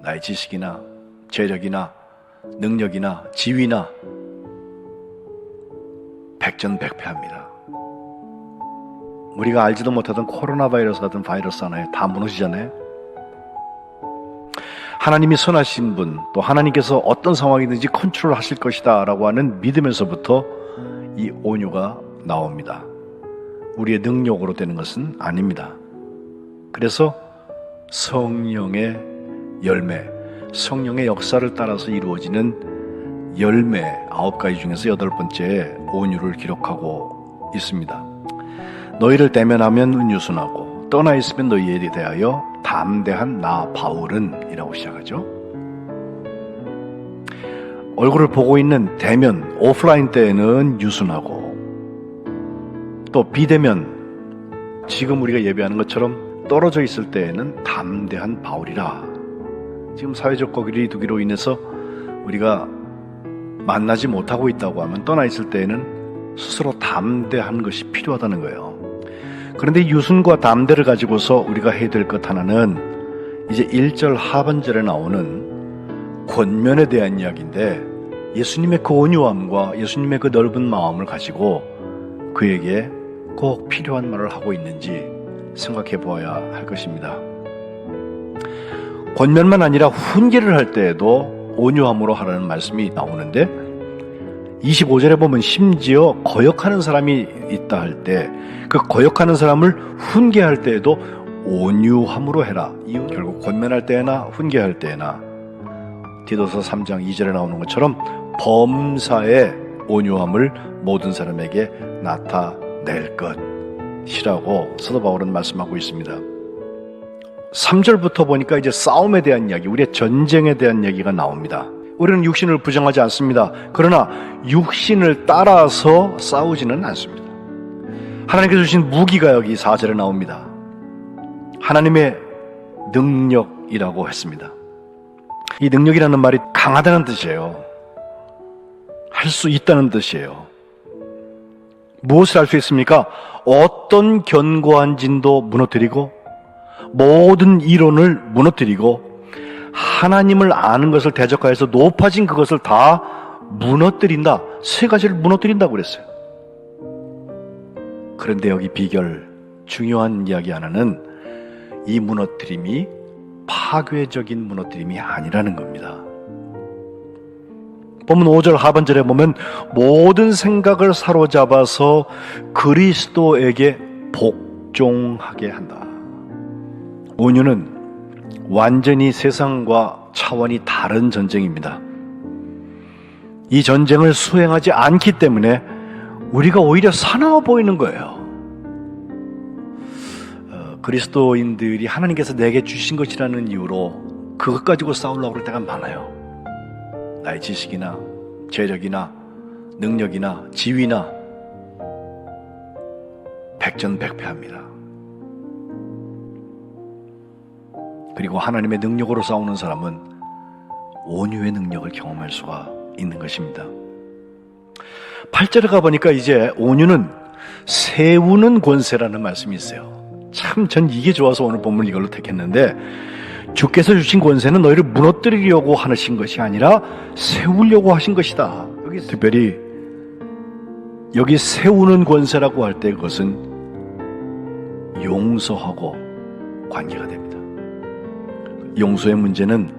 나의 지식이나 재력이나 능력이나 지위나 백전백패합니다. 우리가 알지도 못하던 코로나 바이러스 같은 바이러스 하나에 다 무너지잖아요. 하나님이 선하신 분, 또 하나님께서 어떤 상황이든지 컨트롤 하실 것이다 라고 하는 믿음에서부터 이 온유가 나옵니다. 우리의 능력으로 되는 것은 아닙니다. 그래서 성령의 열매, 성령의 역사를 따라서 이루어지는 열매 9가지 중에서 8번째 온유를 기록하고 있습니다. 너희를 대면하면 은유순하고 떠나 있으면 너희에 대하여 담대한 나 바울은 이라고 시작하죠. 얼굴을 보고 있는 대면, 오프라인 때에는 유순하고, 또 비대면, 지금 우리가 예배하는 것처럼 떨어져 있을 때에는 담대한 바울이라. 지금 사회적 거리두기로 두기로 인해서 우리가 만나지 못하고 있다고 하면 떠나 있을 때에는 스스로 담대한 것이 필요하다는 거예요. 그런데 유순과 담대를 가지고서 우리가 해야 될 것 하나는 이제 1절 하반절에 나오는 권면에 대한 이야기인데, 예수님의 그 온유함과 예수님의 그 넓은 마음을 가지고 그에게 꼭 필요한 말을 하고 있는지 생각해 보아야 할 것입니다. 권면만 아니라 훈계를 할 때에도 온유함으로 하라는 말씀이 나오는데, 25절에 보면 심지어 거역하는 사람이 있다 할 때 그 거역하는 사람을 훈계할 때에도 온유함으로 해라. 이유는 결국 권면할 때나 훈계할 때나 디도서 3장 2절에 나오는 것처럼 범사의 온유함을 모든 사람에게 나타낼 것이라고 사도 바울은 말씀하고 있습니다. 3절부터 보니까 이제 싸움에 대한 이야기, 우리의 전쟁에 대한 얘기가 나옵니다. 우리는 육신을 부정하지 않습니다. 그러나 육신을 따라서 싸우지는 않습니다. 하나님께서 주신 무기가 여기 4절에 나옵니다. 하나님의 능력이라고 했습니다. 이 능력이라는 말이 강하다는 뜻이에요. 할 수 있다는 뜻이에요. 무엇을 할 수 있습니까? 어떤 견고한 진도 무너뜨리고 모든 이론을 무너뜨리고 하나님을 아는 것을 대적하여서 높아진 그것을 다 무너뜨린다. 3가지를 무너뜨린다고 그랬어요. 그런데 여기 비결, 중요한 이야기 하나는 이 무너뜨림이 파괴적인 무너뜨림이 아니라는 겁니다. 보면 5절 하반절에 보면 모든 생각을 사로잡아서 그리스도에게 복종하게 한다. 온유는 완전히 세상과 차원이 다른 전쟁입니다. 이 전쟁을 수행하지 않기 때문에 우리가 오히려 사나워 보이는 거예요. 그리스도인들이 하나님께서 내게 주신 것이라는 이유로 그것 가지고 싸우려고 그럴 때가 많아요. 나의 지식이나 재력이나 능력이나 지위나 백전백패합니다. 그리고 하나님의 능력으로 싸우는 사람은 온유의 능력을 경험할 수가 있는 것입니다. 8절에 가보니까 이제 온유는 세우는 권세라는 말씀이 있어요. 참 전 이게 좋아서 오늘 본문 이걸로 택했는데, 주께서 주신 권세는 너희를 무너뜨리려고 하신 것이 아니라 세우려고 하신 것이다. 여기 특별히 여기 세우는 권세라고 할 때 그것은 용서하고 관계가 됩니다. 용서의 문제는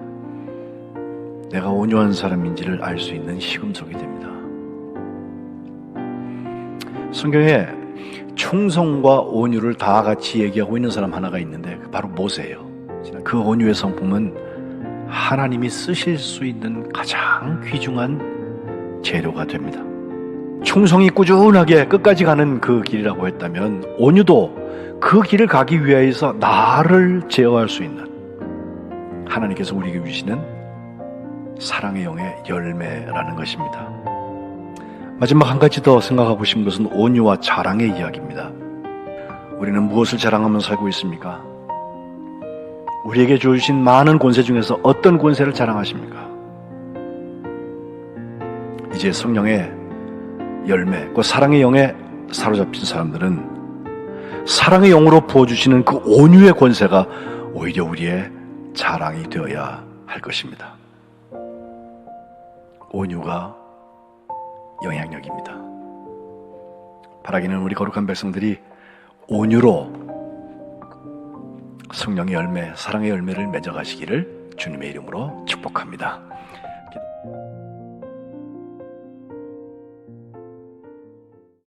내가 온유한 사람인지를 알 수 있는 시금석이 됩니다. 성경에 충성과 온유를 다 같이 얘기하고 있는 사람 하나가 있는데 바로 모세예요. 그 온유의 성품은 하나님이 쓰실 수 있는 가장 귀중한 재료가 됩니다. 충성이 꾸준하게 끝까지 가는 그 길이라고 했다면 온유도 그 길을 가기 위해서 나를 제어할 수 있는 하나님께서 우리에게 주시는 사랑의 영의 열매라는 것입니다. 마지막 한 가지 더 생각하고 싶은 것은 온유와 자랑의 이야기입니다. 우리는 무엇을 자랑하며 살고 있습니까? 우리에게 주신 많은 권세 중에서 어떤 권세를 자랑하십니까? 이제 성령의 열매, 그 사랑의 영에 사로잡힌 사람들은 사랑의 영으로 부어주시는 그 온유의 권세가 오히려 우리의 자랑이 되어야 할 것입니다. 온유가 영향력입니다. 바라기는 우리 거룩한 백성들이 온유로 성령의 열매, 사랑의 열매를 맺어가시기를 주님의 이름으로 축복합니다.